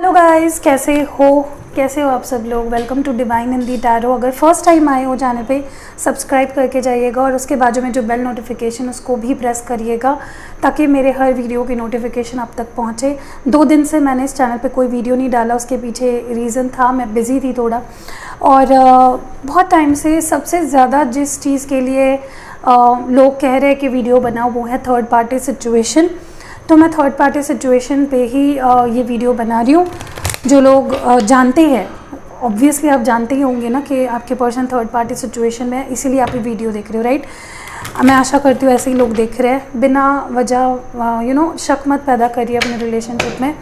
Hello guys, कैसे हो आप सब लोग। Welcome to Divine in the Tarot. अगर फर्स्ट टाइम आए हो चैनल पे सब्सक्राइब करके जाइएगा और उसके बाजू में जो बेल नोटिफिकेशन उसको भी प्रेस करिएगा ताकि मेरे हर वीडियो की नोटिफिकेशन आप तक पहुंचे। 2 दिन से मैंने इस चैनल पे कोई वीडियो नहीं डाला, उसके पीछे रीज़न था मैं बिज़ी थी थोड़ा। और बहुत टाइम से सबसे ज़्यादा जिस चीज़ के लिए लोग कह रहे हैं कि वीडियो बनाओ वो है थर्ड पार्टी सिचुएशन। तो मैं थर्ड पार्टी सिचुएशन पे ही ये वीडियो बना रही हूँ। जो लोग जानते हैं, ऑब्वियसली आप जानते ही होंगे ना कि आपके पर्सन थर्ड पार्टी सिचुएशन में है, इसीलिए आप ये वीडियो देख रहे हो, राइट। मैं आशा करती हूँ ऐसे ही लोग देख रहे हैं। बिना वजह शक मत पैदा करिए अपने रिलेशनशिप में।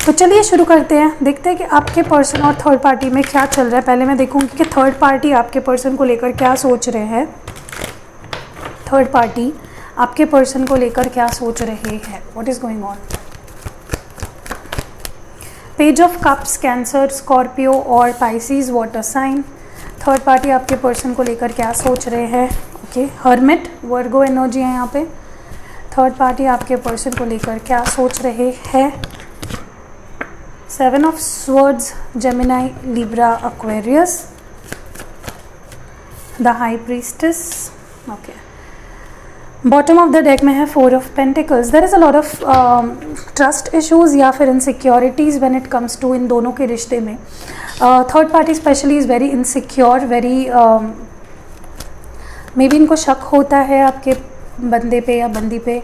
तो चलिए शुरू करते हैं, देखते हैं कि आपके पर्सन और थर्ड पार्टी में क्या चल रहा है। पहले मैं देखूँगी कि थर्ड पार्टी आपके पर्सन को लेकर क्या सोच रहे हैं। थर्ड पार्टी आपके पर्सन को लेकर क्या सोच रहे हैं, what is going on. Page of cups, Cancer, Scorpio और Pisces water sign. Third party आपके पर्सन को लेकर क्या सोच रहे हैं। ओके, हर्मिट, वर्गो एनर्जी है यहाँ पे। थर्ड पार्टी आपके पर्सन को लेकर क्या सोच रहे हैं। 7 of swords, Gemini, Libra, Aquarius, the high priestess. Okay, bottom of the deck में है 4 of pentacles. There is a lot of trust issues या फिर insecurities when it comes to in दोनों के रिश्ते में। Third party specially is very insecure, very maybe इनको शक होता है आपके बंदे पे या बंदी पे,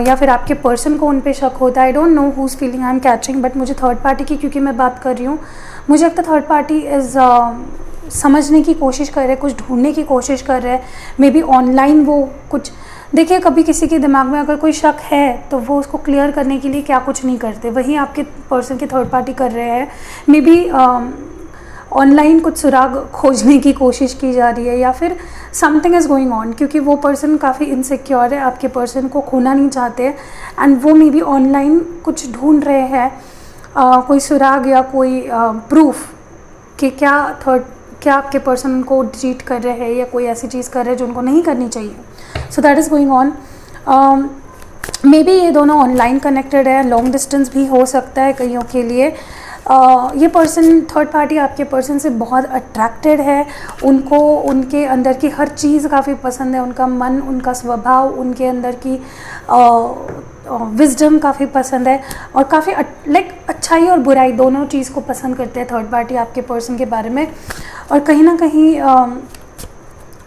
या फिर आपके पर्सन को उन पे शक होता है। I don't know whose feeling I am catching, but मुझे थर्ड पार्टी की क्योंकि मैं बात कर रही हूँ, मुझे लगता है थर्ड पार्टी इज़ समझने की कोशिश कर रहे हैं, कुछ ढूंढने की कोशिश कर रहे हैं। मे बी ऑनलाइन वो कुछ, देखिए कभी किसी के दिमाग में अगर कोई शक है तो वो उसको क्लियर करने के लिए क्या कुछ नहीं करते, वही आपके पर्सन की थर्ड पार्टी कर रहे हैं। मे बी ऑनलाइन कुछ सुराग खोजने की कोशिश की जा रही है या फिर समथिंग इज़ गोइंग ऑन, क्योंकि वो पर्सन काफ़ी इनसिक्योर है, आपके पर्सन को खोना नहीं चाहते एंड वो मे बी ऑनलाइन कुछ ढूंढ रहे हैं, कोई सुराग या कोई प्रूफ कि क्या आपके पर्सन उनको चीट कर रहे हैं या कोई ऐसी चीज़ कर रहे हैं जो उनको नहीं करनी चाहिए। So that is going on. May be ये दोनों ऑनलाइन कनेक्टेड है, लॉन्ग डिस्टेंस भी हो सकता है कईयों के लिए। ये पर्सन थर्ड पार्टी आपके पर्सन से बहुत अट्रैक्टेड है, उनको उनके अंदर की हर चीज़ काफ़ी पसंद है, उनका मन, उनका स्वभाव, उनके अंदर की विजडम काफ़ी पसंद है और काफ़ी अच्छाई और बुराई दोनों चीज़ को पसंद करते हैं थर्ड पार्टी आपके पर्सन के बारे में। और कहीं ना कहीं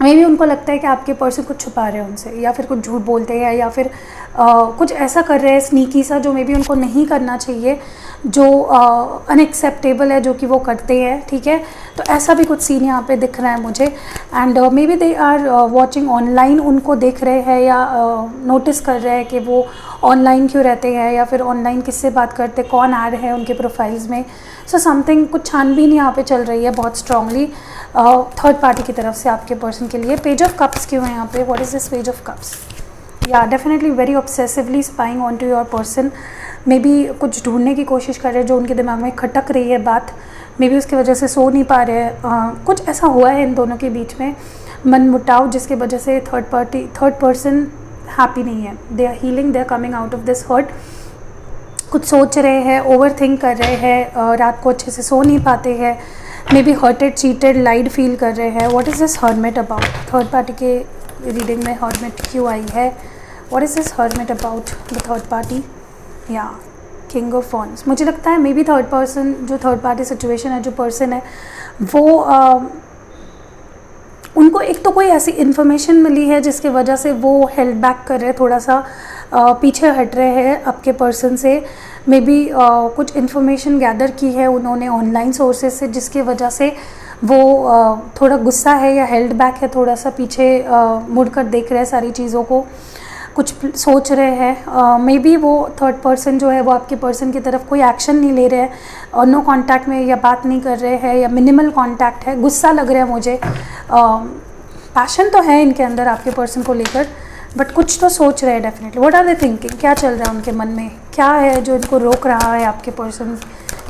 मे भी उनको लगता है कि आपके पर्सन कुछ छुपा रहे हैं उनसे, या फिर कुछ झूठ बोलते हैं, या फिर कुछ ऐसा कर रहे हैं स्नीकी सा जो मे बी उनको नहीं करना चाहिए, जो अनएक्सेप्टेबल है जो कि वो करते हैं, ठीक है। तो ऐसा भी कुछ सीन यहाँ पे दिख रहा है मुझे। And maybe they are watching online, उनको देख रहे हैं या नोटिस कर रहे हैं कि वो ऑनलाइन क्यों रहते हैं या फिर ऑनलाइन किससे बात करते, कौन ऐड है उनके प्रोफाइल्स में। सो समथिंग, कुछ छानबीन यहाँ पे चल रही है बहुत स्ट्रांगली थर्ड पार्टी की तरफ से आपके पर्सन के लिए। पेज ऑफ कप्स क्यों है यहाँ पे, what is this page of cups. या definitely very obsessively spying on to your person. Maybe कुछ ढूंढने की कोशिश कर रहे हैं जो उनके दिमाग में खटक रही है बात, मे बी उसकी वजह से सो नहीं पा रहे हैं। कुछ ऐसा हुआ है इन दोनों के बीच में मन मुटाव, जिसके वजह से थर्ड पर्सन हैप्पी नहीं है। They are healing, they are coming out of this hurt. कुछ सोच रहे हैं, ओवर थिंक कर रहे हैं, रात को अच्छे से सो नहीं पाते हैं, maybe hurted, cheated, lied feel कर रहे हैं। What is this hermit about. Third party के रीडिंग में हर्मिट क्यों आई है, what is this hermit about the third party. या किंग ऑफ वॉन्ड्स, मुझे लगता है मे बी थर्ड पर्सन, जो थर्ड पार्टी सिचुएशन है, जो पर्सन है वो उनको एक तो कोई ऐसी इन्फॉर्मेशन मिली है जिसकी वजह से वो हेल्ड बैक कर रहे हैं, थोड़ा सा पीछे हट रहे हैं आपके पर्सन से। मे बी कुछ इन्फॉर्मेशन गैदर की है उन्होंने ऑनलाइन सोर्सेज से, जिसकी वजह से वो थोड़ा गुस्सा है या हेल्ड बैक है, थोड़ा सा पीछे मुड़कर देख रहे हैं सारी चीज़ों को, कुछ सोच रहे हैं। मे बी वो थर्ड पर्सन जो है वो आपके पर्सन की तरफ कोई एक्शन नहीं ले रहे हैं और नो कांटेक्ट में या बात नहीं कर रहे हैं या मिनिमल कांटेक्ट है। गुस्सा लग रहा है मुझे, पैशन तो है इनके अंदर आपके पर्सन को लेकर, बट कुछ तो सोच रहे हैं definitely. What are they thinking, क्या चल रहा है उनके मन में, क्या है जो इनको रोक रहा है आपके पर्सन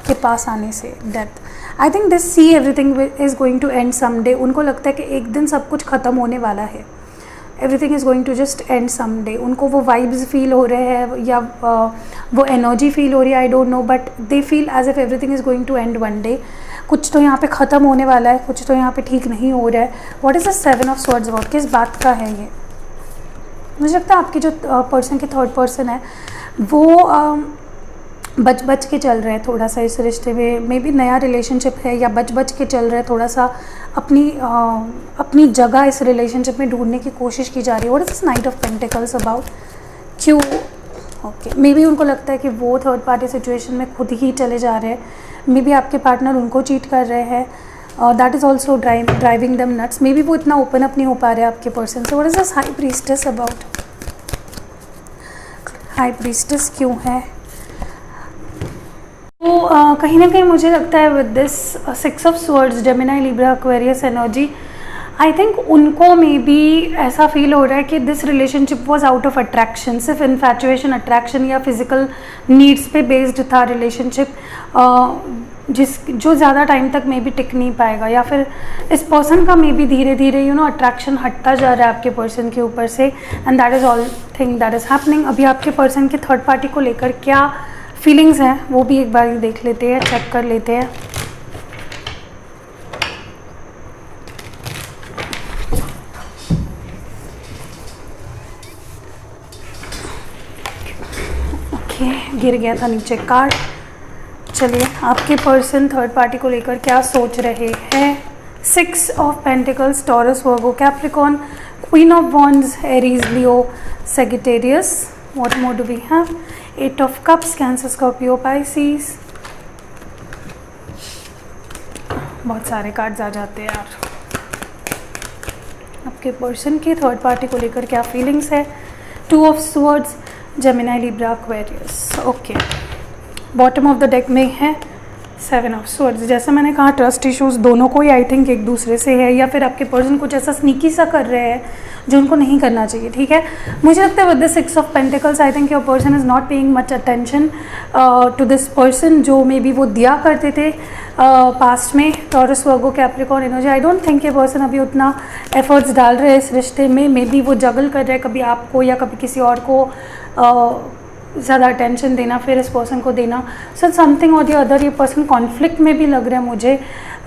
के पास आने से। Death, I think this see everything is going to end someday. उनको लगता है कि एक दिन सब कुछ ख़त्म होने वाला है, everything is going to just end someday. उनको वो वाइब्स फील हो रहे हैं या वो एनर्जी फील हो रही है, I don't know, but they feel as if everything is going to end one day. कुछ तो यहाँ पे ख़त्म होने वाला है, कुछ तो यहाँ पे ठीक नहीं हो रहा है। What is the 7 of swords about, किस बात का है ये? मुझे लगता है आपकी जो पर्सन की थर्ड पर्सन है वो बच के चल रहे हैं थोड़ा सा इस रिश्ते में। मे बी नया रिलेशनशिप है या बच के चल रहे हैं, थोड़ा सा अपनी जगह इस रिलेशनशिप में ढूंढने की कोशिश की जा रही है। What is this night of pentacles about? क्यों? ओके, मे बी उनको लगता है कि वो थर्ड पार्टी सिचुएशन में खुद ही चले जा रहे हैं। मे बी आपके पार्टनर उनको चीट कर रहे हैं, that is also driving them nuts. May be वो इतना ओपन अप नहीं हो पा रहे हैं आपके पर्सन से। What is this high priestess about? High priestess क्यों है? तो कहीं ना कहीं मुझे लगता है with this 6 of swords, Gemini, Libra, Aquarius energy, I think उनको मे बी ऐसा फील हो रहा है कि this relationship was out of attraction, सिर्फ इन्फैचुएशन, अट्रैक्शन या फिजिकल नीड्स पे बेस्ड था रिलेशनशिप, जो ज़्यादा टाइम तक मे बी टिक नहीं पाएगा। या फिर इस पर्सन का मे बी धीरे धीरे अट्रैक्शन हटता जा रहा है आपके पर्सन के ऊपर से, and that is all thing that is happening. अभी आपके पर्सन के थर्ड पार्टी को लेकर क्या फीलिंग्स हैं वो भी एक बार देख लेते हैं, चेक कर लेते हैं। ओके, गिर गया था नीचे कार्ड। चलिए, आपके पर्सन थर्ड पार्टी को लेकर क्या सोच रहे हैं? 6 of pentacles, Taurus, Virgo, Capricorn, queen of wands, Aries, Leo, Sagittarius. What more do we have? 8 of cups, Cancer, Scorpio, Pisces. बहुत सारे कार्ड्स आ जाते हैं यार। आपके पर्सन के थर्ड पार्टी को लेकर क्या फीलिंग्स है? 2 of swords, Gemini, Libra, Aquarius. Okay, bottom of the deck में है 7 ऑफ स्वॉर्ड्स। जैसे मैंने कहा, ट्रस्ट इश्यूज़ दोनों को ही आई थिंक एक दूसरे से है, या फिर आपके पर्सन कुछ ऐसा स्नीकी सा कर रहे हैं जो उनको नहीं करना चाहिए। ठीक है, मुझे लगता है with the 6 of pentacles, I think your person is not paying much attention to this person, जो मे बी वो दिया करते थे पास्ट में। Taurus, Virgo, Capricorn energy, I don't think ये पर्सन अभी उतना एफर्ट्स डाल रहे हैं इस रिश्ते में। मे बी वो जगल कर रहे हैं, कभी आपको या कभी किसी और को ज़्यादा अटेंशन देना, फिर इस पर्सन को देना। सो समथिंग और द अदर ये पर्सन कॉन्फ्लिक्ट में भी लग रहा है मुझे।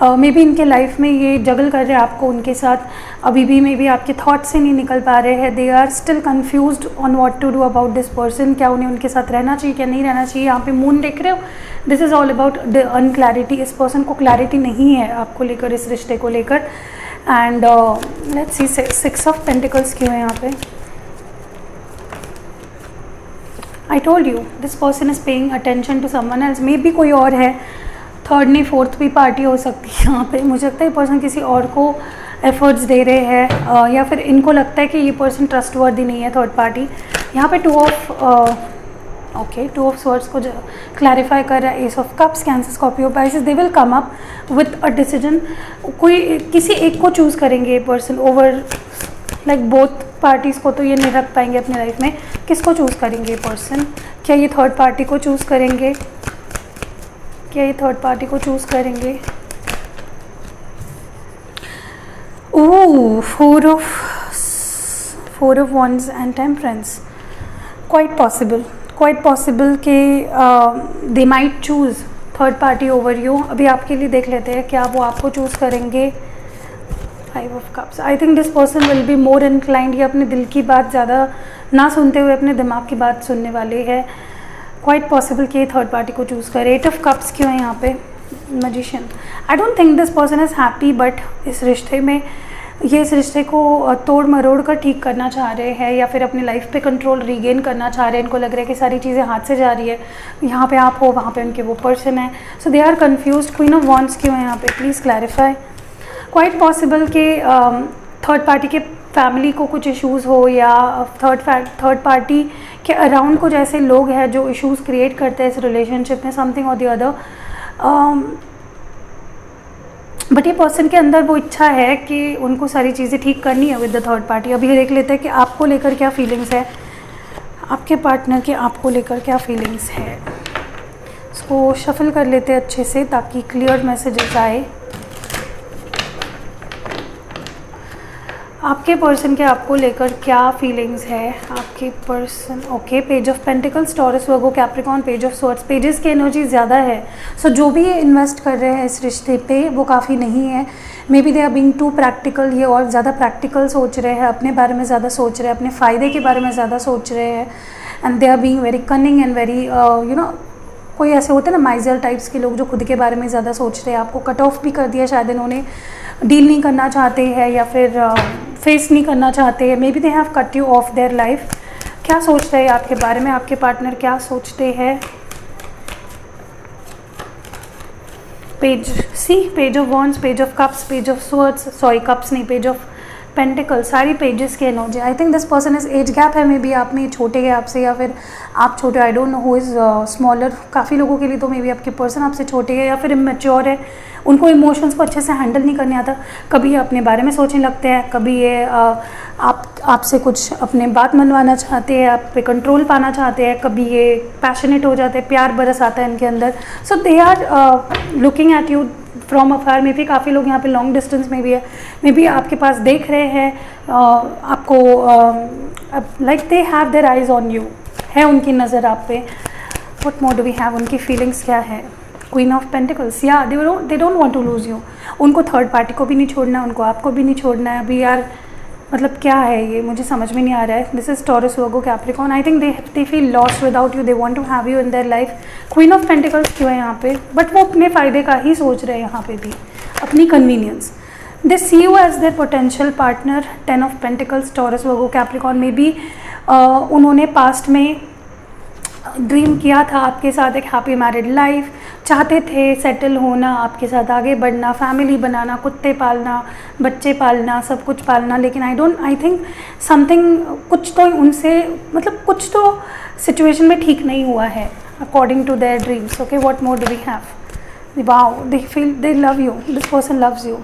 मे बी इनके लाइफ में ये जगल कर रहे हैं आपको उनके साथ, अभी भी मे बी आपके थॉट से नहीं निकल पा रहे हैं। They are still confused on what to do about this person. क्या उन्हें उनके साथ रहना चाहिए, क्या नहीं रहना चाहिए? यहाँ पे मून देख रहे हो, this is all about the unclarity. इस पर्सन को क्लैरिटी नहीं है आपको लेकर, इस रिश्ते को लेकर। And let's see 6 of pentacles क्यों है यहाँ पे? I told you this person is paying attention to someone else. May be कोई और है, थर्ड नहीं फोर्थ भी पार्टी हो सकती है यहाँ पे। मुझे लगता है ये पर्सन किसी और को एफर्ट्स दे रहे हैं, या फिर इनको लगता है कि ये पर्सन ट्रस्टवर्दी नहीं है थर्ड पार्टी। यहाँ पे 2 ऑफ स्वॉर्ड्स को क्लैरिफाई कर रहा है। S of cups, Cancer, Scorpio, Pisces, they will come up with a decision. कोई किसी एक को चूज़ करेंगे ये person over like both parties को, तो ये नहीं रख पाएंगे अपनी लाइफ में। किसको चूज़ करेंगे ये पर्सन? क्या ये थर्ड पार्टी को चूज़ करेंगे? क्या ये थर्ड पार्टी को चूज़ करेंगे? Oh, 4 of wands and temperance. Quite possible कि they might choose third party over you. अभी आपके लिए देख लेते हैं क्या वो आपको चूज़ करेंगे। 5 of cups, I think this person will be more inclined. ये अपने दिल की बात ज़्यादा ना सुनते हुए अपने दिमाग की बात सुनने वाले हैं। क्वाइट पॉसिबल कि थर्ड पार्टी को चूज़ करे। 8 ऑफ कप्स क्यों है यहाँ पे? Magician. I don't think this person is happy, but इस रिश्ते में ये इस रिश्ते को तोड़ मरोड़ कर ठीक करना चाह रहे हैं, या फिर अपनी लाइफ पे कंट्रोल रीगेन करना चाह रहे हैं। इनको लग रहा है कि सारी चीज़ें हाथ से जा रही है, यहाँ पे आप हो, वहाँ पे उनके वो पर्सन है। So they are confused. Queen of wands क्यों है यहाँ पे? Please clarify. क्वाइट पॉसिबल कि थर्ड पार्टी के फैमिली को कुछ इश्यूज़ हो, या थर्ड पार्टी के अराउंड कुछ ऐसे लोग हैं जो इश्यूज़ क्रिएट करते हैं इस रिलेशनशिप में, समथिंग और द अदर। बट ये पर्सन के अंदर वो इच्छा है कि उनको सारी चीज़ें ठीक करनी है विद द थर्ड पार्टी। अभी देख लेते हैं कि आपको लेकर क्या फीलिंग्स है, आपके पार्टनर के आपको लेकर क्या फीलिंग्स है। इसको शफल कर लेते हैं अच्छे से ताकि क्लियर मैसेजेस आए। आपके पर्सन के आपको लेकर क्या फीलिंग्स है? आपके person, okay, page of pentacles, Taurus, Virgo, Capricorn, page of swords, pages की एनर्जी ज़्यादा है। सो जो भी ये इन्वेस्ट कर रहे हैं इस रिश्ते पे वो काफ़ी नहीं है। Maybe they are being too practical, ये और ज़्यादा प्रैक्टिकल सोच रहे हैं, अपने बारे में ज़्यादा सोच रहे हैं, अपने फ़ायदे के बारे में ज़्यादा सोच रहे हैं। And they are being very cunning and very कोई ऐसे होते हैं ना माइजर टाइप्स के लोग जो खुद के बारे में ज़्यादा सोच रहे हैं। आपको कट ऑफ भी कर दिया शायद इन्होंने, डील नहीं करना चाहते हैं या फिर फेस नहीं करना चाहते हैं। Maybe they have cut you of their life. क्या सोच रहे हैं आपके बारे में? आपके पार्टनर क्या सोचते हैं? Page see, page of wands, page of cups, page of swords, sorry cups नहीं, पेज ऑफ पेंटिकल, सारी पेजेस के energy. I think this person is, age gap है मे बी आप में, छोटे हैं आपसे या फिर आप छोटे, आई don't know who is smaller. काफ़ी लोगों के लिए तो मे बी आपके पर्सन आपसे छोटे है या फिर इमेच्योर है, उनको इमोशंस को अच्छे से हैंडल नहीं करने आता। कभी ये अपने बारे में सोचने लगते हैं, कभी ये आपसे कुछ अपने बात मनवाना चाहते हैं, आप पे कंट्रोल पाना चाहते हैं, कभी ये पैशनेट हो जाते हैं, प्यार बरस आता है इनके अंदर। So they are looking at you from afar. Maybe काफ़ी लोग यहाँ पे लॉन्ग डिस्टेंस में भी है, मे बी आपके पास देख रहे हैं आपको, like they have their eyes on you, है उनकी नज़र आप पे। What more do we have? उनकी फीलिंग्स क्या है? क्वीन ऑफ पेंटिकल्स, या they don't want to lose you. उनको थर्ड पार्टी को भी नहीं छोड़ना है, उनको आपको भी नहीं छोड़ना है अभी यार। मतलब क्या है ये, मुझे समझ में नहीं आ रहा है। This is Taurus, Virgo, Capricorn. I think they feel lost without you, they want to have you in their life. Queen of pentacles क्यों है यहाँ पे? बट वो अपने फ़ायदे का ही सोच रहे हैं यहाँ पे भी, अपनी convenience. They see you as their potential partner. 10 of pentacles, Taurus, Virgo, Capricorn. में भी उन्होंने पास्ट में ड्रीम किया था आपके साथ एक हैप्पी मैरिड लाइफ, चाहते थे सेटल होना, आपके साथ आगे बढ़ना, फैमिली बनाना, कुत्ते पालना, बच्चे पालना, सब कुछ पालना। लेकिन आई थिंक समथिंग, कुछ तो उनसे, मतलब कुछ तो सिचुएशन में ठीक नहीं हुआ है according to their dreams. Okay, what more do we have? Wow, they feel, they love you, this person loves you.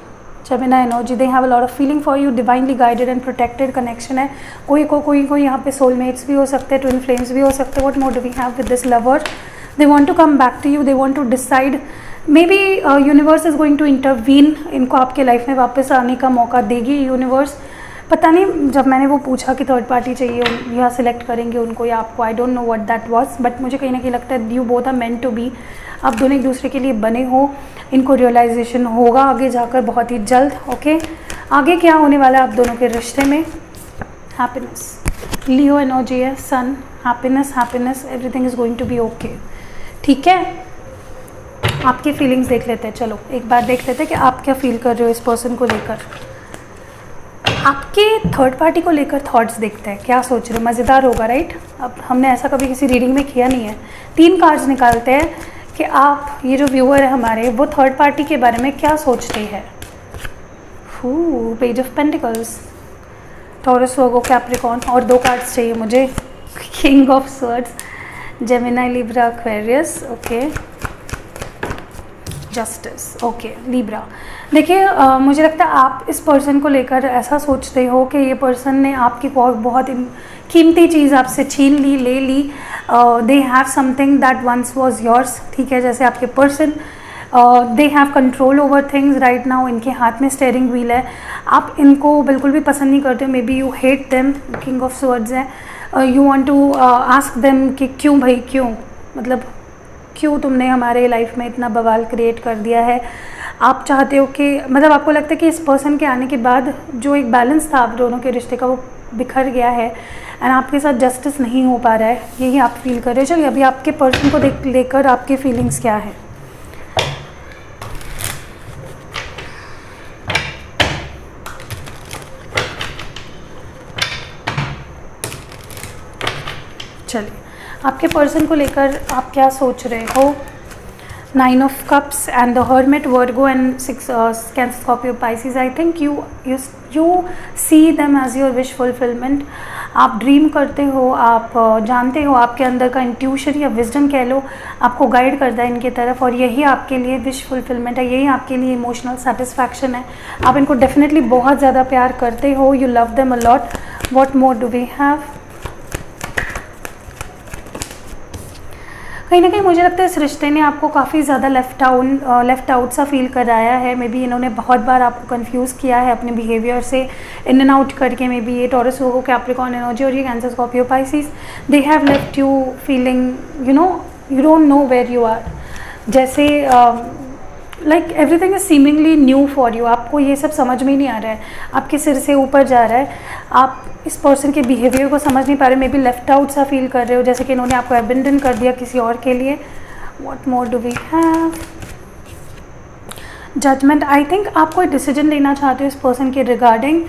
Gemini energy, they have a lot of feeling for you, divinely guided and protected connection है। कोई यहाँ पे soulmates भी हो सकते हैं, twin flames भी हो सकते हैं। What more do we have with this lover? They want to come back to you, they want to decide, maybe universe is going to intervene, इनको आपके लाइफ में वापस आने का मौका देगी यूनिवर्स। पता नहीं, जब मैंने वो पूछा कि थर्ड पार्टी चाहिए या सिलेक्ट करेंगे उनको या आपको, I don't know what that was, but मुझे कहीं ना कहीं लगता है you both are meant to be. आप दोनों एक दूसरे के लिए बने हो, इनको रियलाइजेशन होगा आगे जाकर बहुत ही जल्द। ओके, आगे क्या होने वाला है आप दोनों के रिश्ते में? हैप्पीनेस, लियो एनर्जी है, sun, happiness, happiness, everything is going to be okay. ठीक है, आपकी फीलिंग्स देख लेते हैं। चलो एक बार देख लेते हैं कि आप क्या फील कर रहे हो इस पर्सन को लेकर। आपके थर्ड पार्टी को लेकर थॉट्स देखते हैं, क्या सोच रहे हो? मज़ेदार होगा, राइट? अब हमने ऐसा कभी किसी रीडिंग में किया नहीं है। 3 कार्ड्स निकालते हैं कि आप, ये जो व्यूअर है हमारे, वो थर्ड पार्टी के बारे में क्या सोचते हैं। Page of pentacles, Taurus, Virgo, Capricorn, और 2 कार्ड्स चाहिए मुझे, king of swords, Gemini, Libra, Aquarius. Okay, justice. Okay, Libra. देखिए, मुझे लगता है आप इस पर्सन को लेकर ऐसा सोचते हो कि ये पर्सन ने आपकी बहुत कीमती चीज़ आपसे छीन ली, ले ली। They have something that once was yours. ठीक है, जैसे आपके person, they have control over things right now, इनके हाथ में स्टेयरिंग व्हील है। आप इनको बिल्कुल भी पसंद नहीं करते हो, maybe you hate them, king of swords है। You want to ask them कि क्यों भाई, क्यों, मतलब क्यों तुमने हमारे लाइफ में इतना बवाल क्रिएट कर दिया है। आप चाहते हो कि, मतलब आपको लगता है कि इस पर्सन के आने के बाद जो एक बैलेंस था आप दोनों के रिश्ते का वो बिखर गया है एंड आपके साथ जस्टिस नहीं हो पा रहा है, यही आप फील कर रहे हो। चलिए अभी आपके पर्सन को लेकर आपके फीलिंग्स क्या है? चलिए आपके पर्सन को लेकर आप क्या सोच रहे हो? 9 of Cups and the Hermit, Virgo and 6 Cancer, Scorpio, Pisces. I think you see them as your wish fulfillment. आप ड्रीम करते हो, आप जानते हो, आपके अंदर का इंट्यूशन या विजडम कह लो आपको गाइड करता है इनकी तरफ, और यही आपके लिए विश फुलफिलमेंट है, यही आपके लिए इमोशनल सेटिस्फैक्शन है। आप इनको डेफिनेटली बहुत ज़्यादा प्यार करते हो, you love them a lot. What more do we have? कहीं ना कहीं मुझे लगता है इस रिश्ते ने आपको काफ़ी ज़्यादा लेफ़्ट आउट सा फील कराया है। मे बी इन्होंने बहुत बार आपको कंफ्यूज किया है अपने बिहेवियर से, इन एंड आउट करके। मे बी ये टॉरस हो, कैप्रिकॉर्न एनर्जी, और ये Cancer, Scorpio, Pisces, they have left you feeling you don't know where you are. जैसे like everything is seemingly new for you. आपको ये सब समझ में ही नहीं आ रहा है, आपके सिर से ऊपर जा रहा है, आप इस पर्सन के बिहेवियर को समझ नहीं पा रहे, मे बी लेफ्ट आउट सा फील कर रहे हो, जैसे कि इन्होंने आपको अबेंडन कर दिया किसी और के लिए। What more do we have? Judgement. आई थिंक आप कोई डिसीजन लेना चाहते हो इस पर्सन के रिगार्डिंग,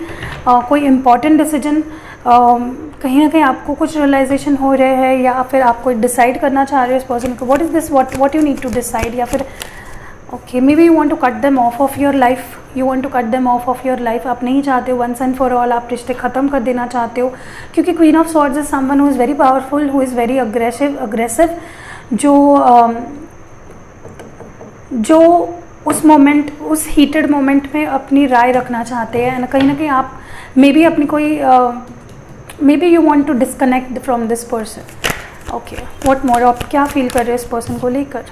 कोई इंपॉर्टेंट डिसीजन। कहीं ना कहीं आपको कुछ रियलाइजेशन हो रहे हैं, या फिर आप कोई डिसाइड करना चाह रहे हो इस पर्सन को। What is this, what you need to decide, या फिर okay maybe you want to cut them off your life, you want to cut them off your life. आप नहीं चाहते हो वंस एंड फॉर ऑल, आप रिश्ते ख़त्म कर देना चाहते हो, क्योंकि queen of swords is someone who is very powerful, who is very aggressive, जो उस मोमेंट, उस हीटेड मोमेंट में अपनी राय रखना चाहते हैं। कहीं ना कहीं आप मे बी अपनी कोई maybe you want to disconnect from this person. Okay, what more, आप क्या फील कर रहे हो इस पर्सन को लेकर?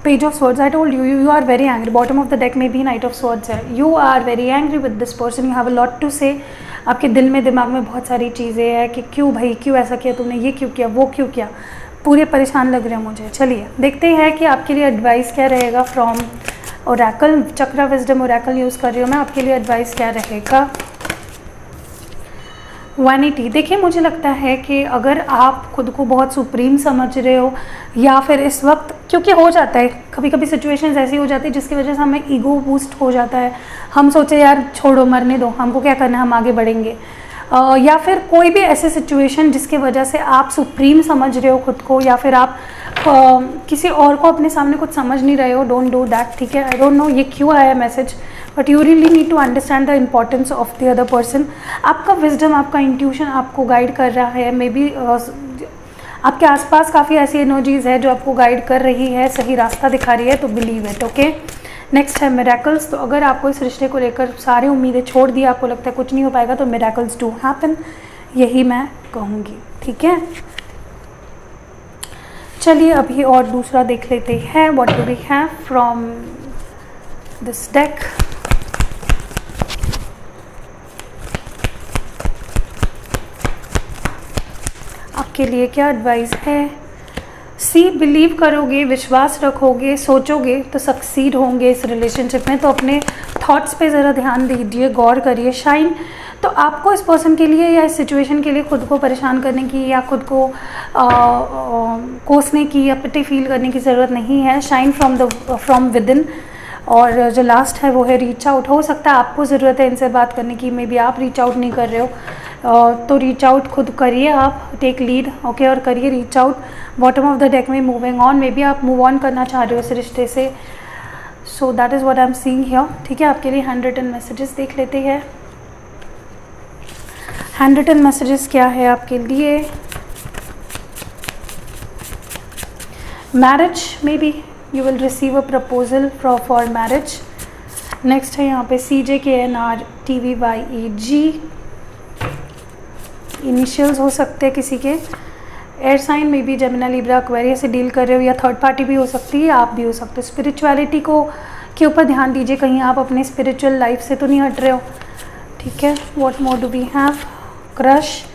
Page of swords, I told you are very angry. Bottom of the deck में भी नाइट ऑफ स्वर्ड्स है। You are very angry with this person, you have a lot to say. आपके दिल में, दिमाग में बहुत सारी चीज़ें हैं कि क्यों भाई, क्यों ऐसा किया तुमने, ये क्यों किया, वो क्यों किया, पूरे परेशान लग रहे हैं मुझे। चलिए देखते हैं कि आपके लिए एडवाइस क्या रहेगा from Oracle. Chakra wisdom Oracle use कर रही हूँ मैं, आपके लिए एडवाइस क्या रहेगा? 180। देखिए मुझे लगता है कि अगर आप खुद को बहुत सुप्रीम समझ रहे हो, या फिर इस वक्त, क्योंकि हो जाता है कभी कभी सिचुएशंस ऐसी हो जाती है जिसकी वजह से हमें ईगो बूस्ट हो जाता है, हम सोचे यार छोड़ो, मरने दो, हमको क्या करना है, हम आगे बढ़ेंगे। या फिर कोई भी ऐसी सिचुएशन जिसकी वजह से आप सुप्रीम समझ रहे हो खुद को, या फिर आप किसी और को अपने सामने कुछ समझ नहीं रहे हो। डोंट डू दैट, ठीक है? आई डोंट नो ये क्यों आया message, but you really need to understand the importance of the other person. आपका विजडम, आपका इंट्यूशन आपको गाइड कर रहा है। मे बी आपके आसपास काफ़ी ऐसी एनर्जीज़ है जो आपको गाइड कर रही है, सही रास्ता दिखा रही है, तो बिलीव इट। ओके, नेक्स्ट है मिरेकल्स। तो अगर आपको इस रिश्ते को लेकर सारी उम्मीदें छोड़ दी, आपको लगता है कुछ नहीं हो पाएगा, तो मिरेकल्स डू हैपन, यही मैं कहूँगी, ठीक है? चलिए अभी और दूसरा देख लेते हैं। What do we have from this deck? आपके लिए क्या एडवाइस है? सी, बिलीव करोगे, विश्वास रखोगे, सोचोगे तो सक्सीड होंगे इस रिलेशनशिप में। तो अपने थॉट्स पे ज़रा ध्यान दीजिए, गौर करिए। शाइन, तो आपको इस पर्सन के लिए या इस सिचुएशन के लिए खुद को परेशान करने की, या खुद को कोसने की, या पिटी फील करने की ज़रूरत नहीं है। Shine from with in. और जो लास्ट है वो है रीच आउट। हो सकता है आपको ज़रूरत है इनसे बात करने की, मे बी आप रीच आउट नहीं कर रहे हो, तो रीच आउट खुद करिए, आप टेक लीड, ओके, और करिए reach out. Bottom of the deck में मूविंग ऑन, मे बी आप मूव ऑन करना चाह रहे हो इस रिश्ते से। So that is what I am seeing here, ठीक है? आपके लिए हैंड रिटन मैसेजेस देख लेते हैं। हैंड रिटन मैसेजेस क्या है आपके लिए? Marriage, may be you will receive a proposal for marriage. Next है यहाँ पे CJKNRTVYEG, इनिशियल्स हो सकते हैं किसी के। एयर साइन में भी जेमिनी, लिब्रा, एक्वेरियस से डील कर रहे हो, या थर्ड पार्टी भी हो सकती है, आप भी हो सकते हो। स्पिरिचुअलिटी को के ऊपर ध्यान दीजिए, कहीं आप अपने स्पिरिचुअल लाइफ से तो नहीं हट रहे हो, ठीक है? What more do we have? Crush,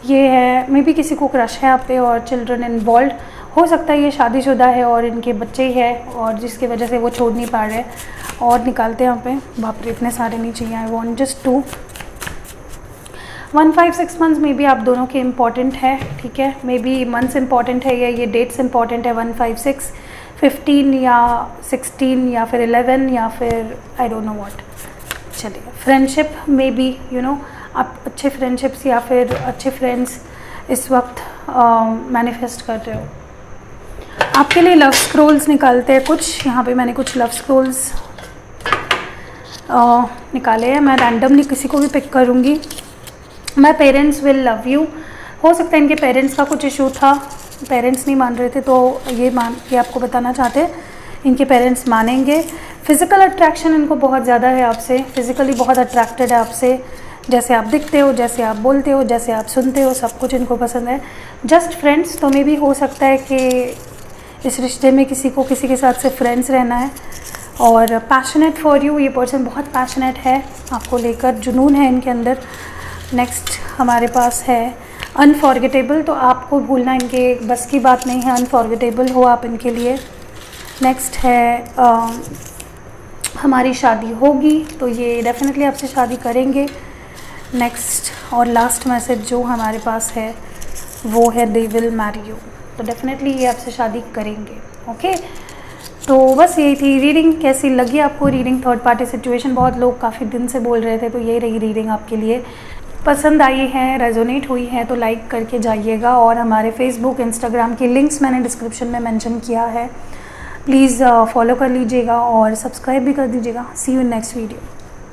ये है, मे बी किसी को क्रश है आप पे, और चिल्ड्रन इन्वॉल्व। हो सकता है ये शादीशुदा है और इनके बच्चे ही है, और जिसकी वजह से वो छोड़ नहीं पा रहे। और निकालते हैं यहाँ पे, बाप रे इतने सारे नहीं चाहिए, आई वॉन्ट जस्ट 2। 156 मंथ्स में भी आप दोनों के इम्पॉर्टेंट है, ठीक है? मे बी मंथ्स इम्पॉर्टेंट है, या ये डेट्स इम्पॉर्टेंट है। 156, 15 या 16 या फिर 11 या फिर आई डोंट नो व्हाट। चलिए, फ्रेंडशिप में भी आप अच्छे फ्रेंडशिप्स या फिर अच्छे फ्रेंड्स इस वक्त मैनिफेस्ट कर रहे हो। आपके लिए लव स्क्रोल्स निकालते हैं कुछ। यहाँ पे मैंने कुछ लव स्क्रोल्स निकाले हैं, मैं रैंडमली किसी को भी पिक करूँगी। My parents will love you, हो सकता है इनके पेरेंट्स का कुछ इशू था, पेरेंट्स नहीं मान रहे थे, तो ये आपको बताना चाहते हैं इनके पेरेंट्स मानेंगे। फिज़िकल अट्रैक्शन इनको बहुत ज़्यादा है आपसे, फिज़िकली बहुत अट्रैक्टेड है आपसे, जैसे आप दिखते हो, जैसे आप बोलते हो, जैसे आप सुनते हो, सब कुछ इनको पसंद है। जस्ट फ्रेंड्स, तो मे भी हो सकता है कि इस रिश्ते में किसी को किसी के साथ से फ्रेंड्स रहना है। और पैशनेट फॉर यू, ये पर्सन बहुत पैशनेट है आपको लेकर, जुनून है इनके अंदर। नेक्स्ट हमारे पास है अनफॉर्गेटेबल, तो आपको भूलना इनके बस की बात नहीं है, अनफॉर्गेटेबल हो आप इनके लिए। नेक्स्ट है हमारी शादी होगी, तो ये डेफिनेटली आपसे शादी करेंगे। नेक्स्ट और लास्ट मैसेज जो हमारे पास है वो है दे विल मैरी यू, तो डेफिनेटली ये आपसे शादी करेंगे। ओके, तो बस यही थी रीडिंग। कैसी लगी आपको रीडिंग? थर्ड पार्टी सिचुएशन बहुत लोग काफ़ी दिन से बोल रहे थे, तो यही रही रीडिंग आपके लिए। पसंद आई है, रेजोनेट हुई है तो लाइक करके जाइएगा। और हमारे फेसबुक इंस्टाग्राम की लिंक्स मैंने डिस्क्रिप्शन में मेंशन किया है, प्लीज़ फॉलो कर लीजिएगा और सब्सक्राइब भी कर दीजिएगा। सी यू इन नेक्स्ट वीडियो।